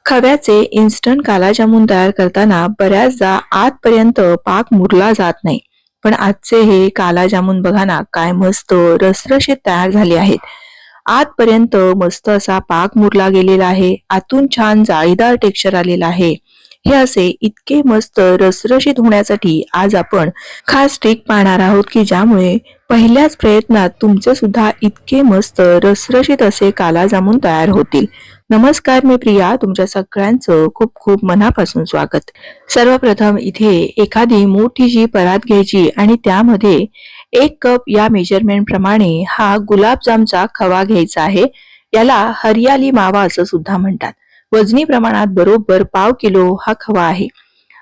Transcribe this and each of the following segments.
खव्याचे instant kala jamun तयार करताना बऱ्याचदा आतपर्यंत पाक मुरला जात नाही. पण आजचे हे कालाजामुन बघा ना, काय मस्त रसरशीत तयार झाले आहेत. आतपर्यंत मस्त असा पाक मुरला गेलेला आहे. आतून छान जाळीदार टेक्स्चर आलेला आहे. हे असे इतके मस्त रसरशीत होण्यासाठी आज आपण खास ट्रिक पाहणार आहोत की ज्यामुळे पहिल्याच प्रयत्नात तुमचे सुद्धा इतके मस्त रसरशीत असे कालाजामुन तयार होतील. नमस्कार, मी प्रिया, तुमच्या सगळ्यांचं खूप खूप मनापासून स्वागत. सर्वप्रथम इथे एखादी मोठीशी परात घ्यायची आणि त्यामध्ये 1 कप या मेजरमेंट प्रमाणे हा गुलाबजामचा खवा घ्यायचा आहे. याला हरियाली मावा असं सुद्धा म्हणतात. वजनी प्रमाणात बरोबर 1/2 किलो हा खवा आहे.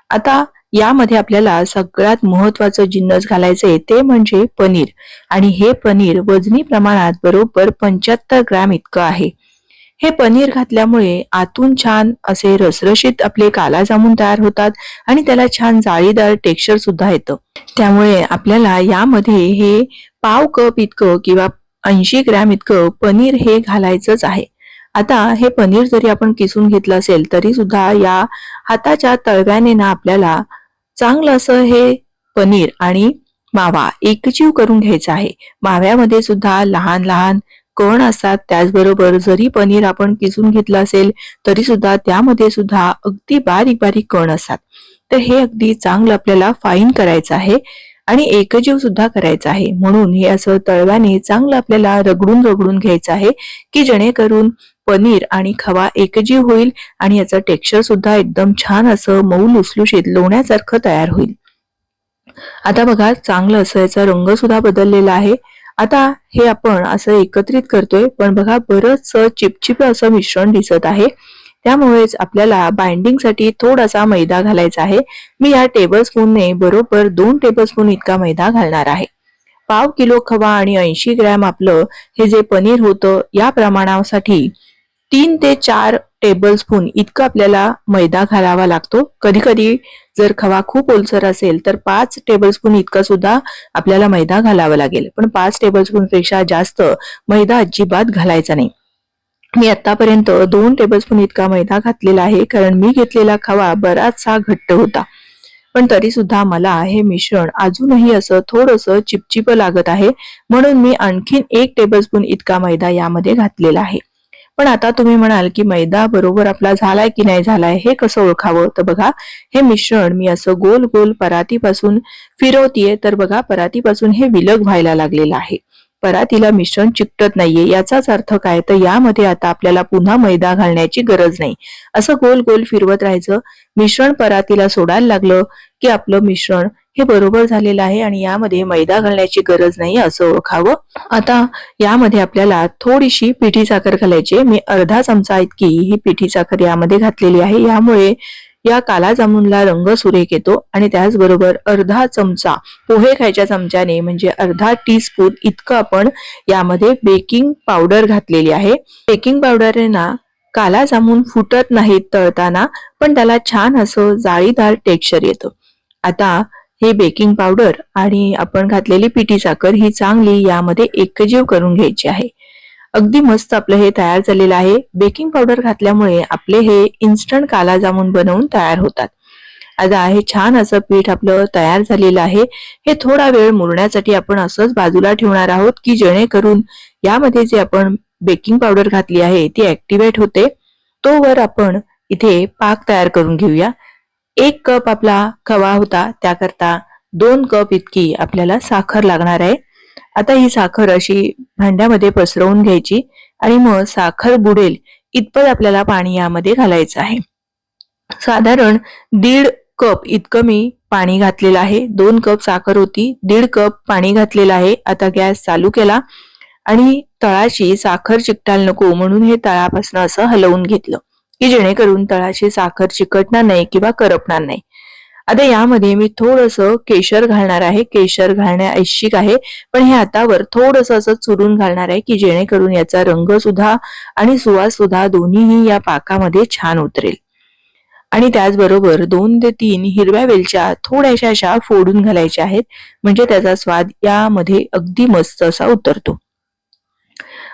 आता यामध्ये आपल्याला सगळ्यात महत्वाचं जिन्नस घालायचे ते म्हणजे पनीर, आणि हे पनीर वजनी प्रमाणात बरोबर 75 ग्रॅम इतकं आहे. हे पनीर घातल्यामुळे आतून छान असे रसरशीत आपले कालाजामुन तयार होतात आणि त्याला छान जाळीदार टेक्स्चर सुद्धा येतं. त्यामुळे आपल्याला यामध्ये हे 1/2 कप इतकं किंवा 80 ग्रॅम इतकं पनीर हे घालायचंच आहे. आता हे पनीर जरी आपण किसून घेतलं असेल तरी सुद्धा या हाताच्या तळव्याने ना आपल्याला चांगलं असं हे पनीर आणि मावा एकजीव करून घ्यायचा आहे. माव्यामध्ये सुद्धा लहान लहान कण असतात. त्याचबरोबर जरी पनीर आपण किसून घेतलं असेल तरी सुद्धा त्यामध्ये सुद्धा अगदी बारीक बारीक कण असतात. तर हे अगदी चांगलं आपल्याला फाईन करायचं आहे आणि एकजीव सुद्धा करायचं आहे. म्हणून हे असं तळव्याने चांगलं आपल्याला रगडून रगडून घ्यायचं आहे की जेणेकरून पनीर आणि खवा एकजीव होईल आणि याचं टेक्स्चर सुद्धा एकदम छान असं मऊ लुसलुशीत लोण्यासारखं तयार होईल. आता बघा, चांगलं असं याचा रंग सुद्धा बदललेला आहे. आता हे आपण असं एकत्रित करतोय, पण बघा बरंच चिपचिप असं मिश्रण दिसत आहे. त्यामुळेच आपल्याला बाइंडिंग साठी थोडासा मैदा घालायचा आहे. मी या टेबलस्पूनने बरोबर 2 टेबलस्पून इतका मैदा घालणार आहे. 1/2 किलो खवा आणि 80 ग्रॅम आपलं हे जे पनीर होतं या प्रमाणासाठी 3 ते 4 टेबलस्पून इतका आपल्याला मैदा घालावा लागतो. कधी कधी जर खवा खूप ओलसर असेल तर 5 टेबलस्पून इतका सुद्धा आपल्याला मैदा घालावा लागेल. पण 5 टेबलस्पून पेक्षा जास्त मैदा अजिबात घालायचा नाही. मी आतापर्यंत 2 टेबलस्पून इतका मैदा घातलेला आहे, कारण मी घेतलेला खवा बराचसा घट्ट होता. पण तरी सुद्धा मला हे मिश्रण अजूनही असं थोडंसं चिपचिप लागत आहे, म्हणून मी आणखीन 1 टेबलस्पून इतका मैदा यामध्ये घातलेला आहे. पण आता तुम्ही म्हणाल की मैदा बरोबर आपला झालाय की नाही झालाय हे कसं ओळखावं? तर बघा, हे मिश्रण मी असं गोल गोल परातीपासून फिरवतीये, तर बघा परातीपासून हे विलग व्हायला लागलेलं आहे. परातीला मिश्रण चिकटत नाहीये. याचाच अर्थ काय? तर यामध्ये आता आपल्याला पुन्हा मैदा घालण्याची गरज नाही. असं गोल गोल फिरवत राहायचं. मिश्रण परातीला सोडायला लागलं की आपलं मिश्रण हे बरोबर झालेलं आहे आणि यामध्ये मैदा घालण्याची गरज नाही असं ओळखावं. आता यामध्ये आपल्याला थोडीशी पिठी साखर घालायची. मी अर्धा चमचा इतकी ही पिठी साखर यामध्ये घातलेली आहे. यामुळे या कालाजामुनला रंग सुरेख येतो. आणि त्याचबरोबर अर्धा चमचा पोहे खायच्या चमच्याने म्हणजे अर्धा टीस्पून इतकं आपण यामध्ये बेकिंग पावडर घातलेली आहे. बेकिंग पावडरने ना कालाजामुन फुटत नाहीत तळताना, पण त्याला छान असं जाळीदार टेक्स्चर येतं. आता हे बेकिंग पावडर आणि आपण घातलेली पिठी साखर ही चांगली यामध्ये एकजीव करून घ्यायची आहे. अगदी मस्त आपलं हे तयार झालेलं आहे. बेकिंग पावडर घातल्यामुळे आपले हे इन्स्टंट कालाजामुन बनवून तयार होतात. आता हे छान असं पीठ आपलं तयार झालेलं आहे. हे थोडा वेळ मुरण्यासाठी आपण असंच बाजूला ठेवणार आहोत की जेणेकरून यामध्ये जे आपण बेकिंग पावडर घातली आहे ती ऍक्टिव्हेट होते. तोवर आपण इथे पाक तयार करून घेऊया. 1 कप आपला खवा होता, त्याकरता 2 कप इतकी आपल्याला साखर लागणार आहे. आता ही साखर अशी भांड्यामध्ये पसरवून घ्यायची आणि मग साखर बुडेल इतपत आपल्याला पाणी यामध्ये घालायचं आहे. साधारण 1.5 कप इतकं मी पाणी घातलेलं आहे. 2 कप साखर होती, 1.5 कप पाणी घातलेलं आहे. आता गॅस चालू केला आणि तळाशी साखर चिकटायला नको म्हणून हे तळापासून असं हलवून घेतलं की जेणेकरून तळाशी साखर चिकटणार नाही किंवा करपणार नाही. आता यामध्ये मी थोडंसं केशर घालणार आहे. केशर घालणे ऐच्छिक आहे, पण हे हातावर थोडंसं असं चुरून घालणार आहे की जेणेकरून याचा रंग सुद्धा आणि सुवास सुद्धा दोन्हीही या पाकामध्ये छान उतरेल. आणि त्याचबरोबर 2 ते 3 हिरव्या वेलच्या थोड्याशा अशा फोडून घालायच्या आहेत, म्हणजे त्याचा स्वाद यामध्ये अगदी मस्त असा उतरतो.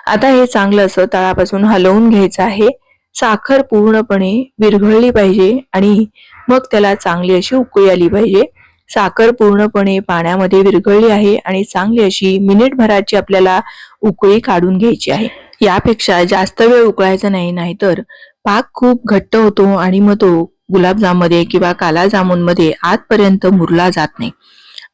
आता हे चांगलं असं तळापासून हलवून घ्यायचं आहे साखर पूर्णपणे विरघळली पाहिजे आणि मग त्याला चांगली अशी उकळी आली पाहिजे. साखर पूर्णपणे पाण्यामध्ये विरघळली आहे आणि चांगली अशी मिनिटभराची आपल्याला उकळी काढून घ्यायची आहे. यापेक्षा जास्त वेळ उकळायचा नाही, नाहीतर पाक खूप घट्ट होतो आणि मग तो गुलाबजाममध्ये किंवा काला जामुनमध्ये आतपर्यंत मुरला जात नाही.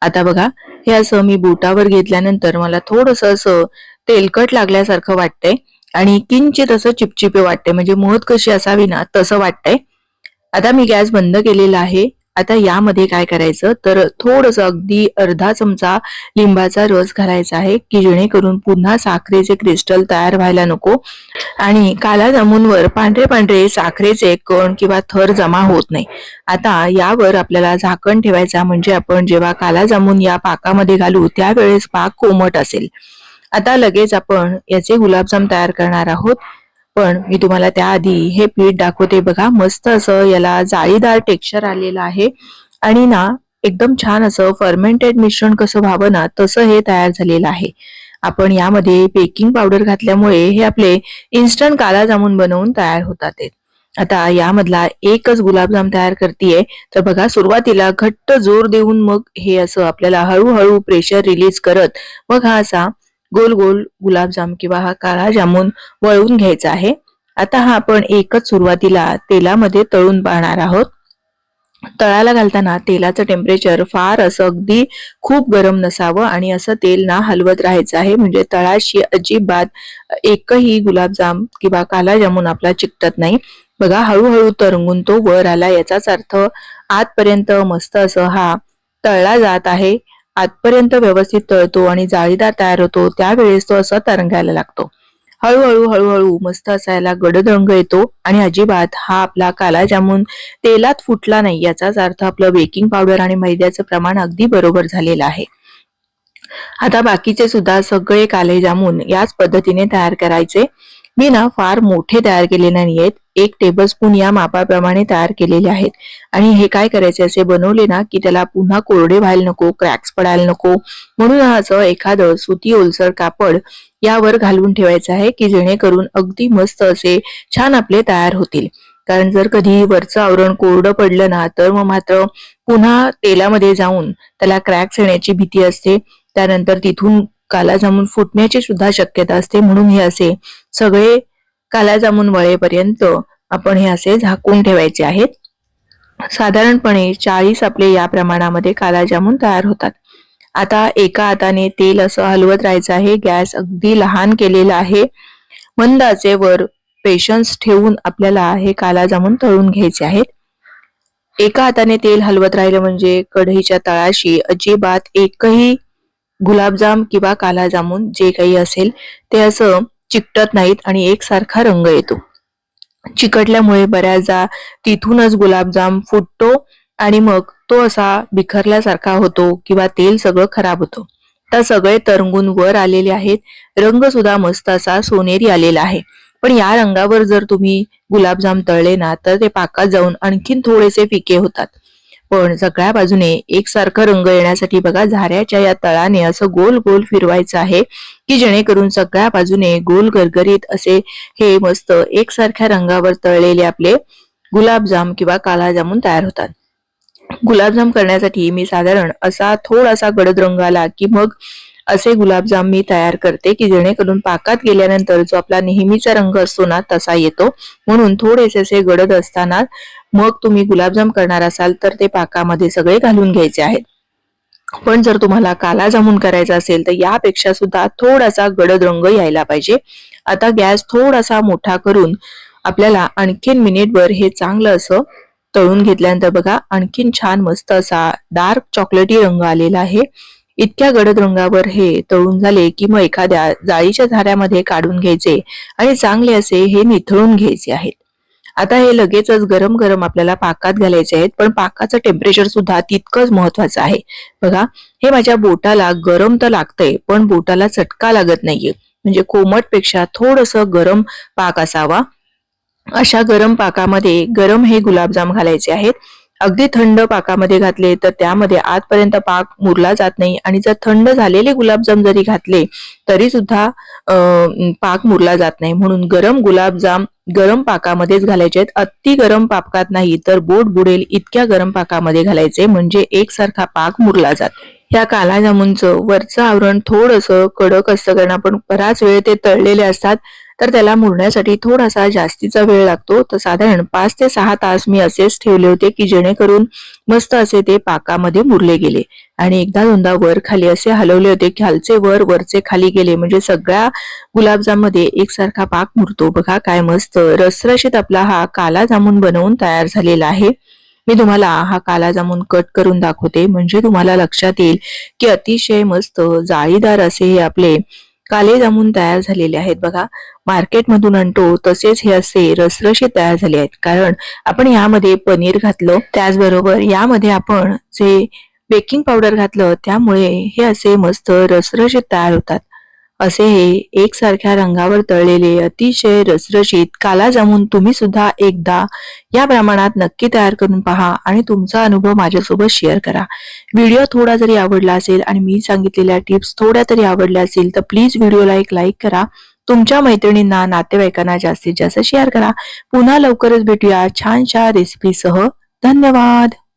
आता बघा, हे असं मी बोटावर घेतल्यानंतर मला थोडस असं तेलकट लागल्यासारखं वाटतंय आणि किंचित असं चिपचिपे वाटते, म्हणजे मध कशी असावी ना तसं वाटतंय. आता मी गॅस बंद केलेला आहे. आता यामध्ये काय करायचं तर थोडस अगदी अर्धा चमचा लिंबाचा रस घालायचा आहे, की जेणेकरून पुन्हा साखरेचे क्रिस्टल तयार व्हायला नको आणि काला जामुनवर पांढरे पांढरे साखरेचे कण किंवा थर जमा होत नाही. आता यावर आपल्याला झाकण ठेवायचा, म्हणजे आपण जेव्हा काला जामुन या पाकामध्ये घालू त्यावेळेस पाक कोमट असेल. आता लगेच आपण याचे गुलाबजाम तयार करणार आहोत, पण मी तुम्हाला त्याआधी हे पीठ दाखवते. बघा, मस्त असं याला जाळीदार टेक्स्चर आलेलं आहे आणि ना एकदम छान असं फर्मेंटेड मिश्रण कसं व्हावं ना तसं हे तयार झालेलं आहे. आपण यामध्ये बेकिंग पावडर घातल्यामुळे हे आपले इन्स्टंट काला जामुन बनवून तयार होतात. आता यामधला एकच गुलाबजाम तयार करतेय. तर बघा, सुरुवातीला घट्ट जोर देऊन मग हे असं आपल्याला हळूहळू प्रेशर रिलीज करत मग हा असा गोल गोल गुलाबजाम किंवा हा काळा जामुन वळवून घ्यायचा आहे. आता हा आपण एकच सुरुवातीला तेलामध्ये तळून पाहणार आहोत. तळाला घालताना तेलाचं टेम्परेचर फार असं अगदी खूप गरम नसावं आणि असं तेल ना हलवत राहायचं आहे, म्हणजे तळाशी अजिबात एकही गुलाबजाम किंवा काला जामुन आपला चिकटत नाही. बघा, हळूहळू तरंगून तो वर आला, याचाच अर्थ आतपर्यंत मस्त असं हा तळला जात आहे. आतपर्यंत व्यवस्थित तळतो आणि जाळीदार तयार होतो त्यावेळेस तो असा तरंगायला लागतो. हळूहळू हळूहळू मस्त असायला गडद रंग येतो आणि अजिबात हा आपला काला जामुन तेलात फुटला नाही, याचाच अर्थ आपलं बेकिंग पावडर आणि मैद्याचं प्रमाण अगदी बरोबर झालेलं आहे. आता बाकीचे सुद्धा सगळे काले जामुन याच पद्धतीने तयार करायचे. मी ना फार मोठे तयार केले नाहीयेत, 1 टेबलस्पून या मापाप्रमाणे तयार केलेले आहेत. आणि हे काय करायचे, असे बनवले ना की त्याला पुन्हा कोरडे व्हायला नको, क्रॅक्स पडायला नको, म्हणून असं एखादं सुती ओलसर कापड यावर घालून ठेवायचं आहे, की जेणेकरून अगदी मस्त असे छान आपले तयार होतील. कारण जर कधी वरचं आवरण कोरडं पडलं ना तर मग मात्र पुन्हा तेलामध्ये जाऊन त्याला क्रॅक्स येण्याची भीती असते. त्यानंतर तिथून काला जामुन फुटण्याची सुद्धा शक्यता असते. म्हणून हे असे सगळे काला जामुन वळेपर्यंत आपण हे असे झाकून ठेवायचे आहेत. साधारणपणे 40 आपले या प्रमाणामध्ये काला जामुन तयार होतात. आता एका हाताने तेल असं हलवत राहायचं आहे. गॅस अगदी लहान केलेला आहे. मंद आचेवर पेशन्स ठेवून आपल्याला हे काला जामुन तळून घ्यायचे आहेत. एका हाताने तेल हलवत राहिलं म्हणजे कढईच्या तळाशी अजिबात एकही गुलाबजाम किंवा काला जामुन जे काही असेल ते असं चिकटत नाहीत आणि एकसारखा रंग येतो. चिकटल्यामुळे बऱ्याचदा तिथूनच गुलाबजाम फुटतो आणि मग तो असा बिखरल्यासारखा होतो किंवा तेल सगळं खराब होतं. तर सगळे तरंगून वर आलेले आहेत. रंग सुद्धा मस्त असा सोनेरी आलेला आहे. पण या रंगावर जर तुम्ही गुलाबजाम तळले ना तर ते पाकात जाऊन आणखीन थोडेसे फिके होतात. पण सगळ्या बाजूने एकसारखा रंग येण्यासाठी बघा, झाऱ्याच्या या तळाने असं गोल गोल फिरवायचं आहे, की जेणेकरून सगळ्या बाजूने गोल गरगरीत असे हे मस्त एकसारख्या रंगावर तळलेले आपले गुलाबजाम किंवा काला जामुन तयार होतात. गुलाबजाम करण्यासाठी मी साधारण असा थोडासा गडद रंग आला की मग असे गुलाबजाम मी तयार करते, की जेणेकरून पाकात गेल्यानंतर जो आपला नेहमीचा रंग असतो ना तसा येतो. म्हणून थोडेसे असे गडद असताना मग तुम्ही गुलाबजाम करणार असाल तर ते पाकामध्ये सगळे घालून घ्यायचे आहेत. पण जर तुम्हाला काला जामुन करायचा असेल तर यापेक्षा सुद्धा थोडासा गडद रंग यायला पाहिजे. आता गॅस थोडासा मोठा करून आपल्याला आणखीन मिनिटभर हे चांगलं असं तळून घेतल्यानंतर बघा, आणखीन छान मस्त असा डार्क चॉकलेटी रंग आलेला आहे. इतक्या गडद रंगावर हे तळून झाले की मग एखाद्या जाळीच्या झाऱ्यामध्ये काढून घ्यायचे आणि चांगले असे हे निथळून घ्यायचे आहेत. आता हे लगेचच गरम गरम आपल्याला पाकात घालायचे आहेत, पण पाकाचं टेम्परेचर सुद्धा तितकंच महत्वाचं आहे. बघा, हे माझ्या बोटाला गरम तर लागतंय पण बोटाला चटका लागत नाहीये, म्हणजे कोमट पेक्षा थोडंसं गरम पाक असावा. अशा गरम पाकामध्ये गरम हे गुलाबजाम घालायचे आहेत अगदी थंड पाकामध्ये घातले तर त्यामध्ये आतपर्यंत पाक मुरला जात नाही आणि जर थंड झालेले गुलाबजाम जरी घातले तरी सुद्धा पाक मुरला जात नाही. म्हणून गरम गुलाबजाम गरम पाकामध्येच घालायचे आहेत. अति गरम पाकात नाही तर बोट बुडेल इतक्या गरम पाकामध्ये घालायचे, म्हणजे एकसारखा पाक मुरला जातो. या काला जामुनचं वरचं आवरण थोडंसं कडक असतं, कारण आपण बराच वेळ ते तळलेले असतात, तर त्याला मुरण्यासाठी थोडासा जास्तीचा वेळ लागतो. तर साधारण 5 ते 6 तास मी असेच ठेवले होते की जेणेकरून मस्त असे ते पाकामध्ये मुरले गेले. आणि एकदा दोनदा वर खाली असे हलवले होते, खालचे वर वरचे खाली गेले, म्हणजे सगळ्या गुलाबजाम मध्ये एकसारखा पाक मुरतो. बघा काय मस्त रसरशीत आपला हा काला जामुन बनवून तयार झालेला आहे. मी तुम्हाला हा काला जामुन कट करून दाखवते, म्हणजे तुम्हाला लक्षात येईल की अतिशय मस्त जाळीदार असे हे आपले काले जामुन तयार झालेले आहेत. बघा मार्केटमधून आणतो तसेच हे असे रसरशीत तयार झाले आहेत, कारण आपण यामध्ये पनीर घातलं, त्याचबरोबर यामध्ये आपण जे बेकिंग पावडर घातलं, त्यामुळे हे असे मस्त रसरशीत तयार होतात. असे हे एकसारख्या रंगावर तळलेले अतिशय रसरशीत काला जामुन तुम्ही सुद्धा एकदा या प्रमाणात नक्की तयार करून पहा आणि तुमचा अनुभव माझ्यासोबत शेअर करा. व्हिडिओ थोडा जरी आवडला असेल आणि मी सांगितलेल्या टिप्स थोड्या तरी आवडल्या असेल तर प्लीज व्हिडिओला एक लाईक करा. तुमच्या मैत्रिणींना नातेवाईकांना जास्तीत जास्त शेअर करा. पुन्हा लवकरच भेटूया छानशा रेसिपीसह. धन्यवाद.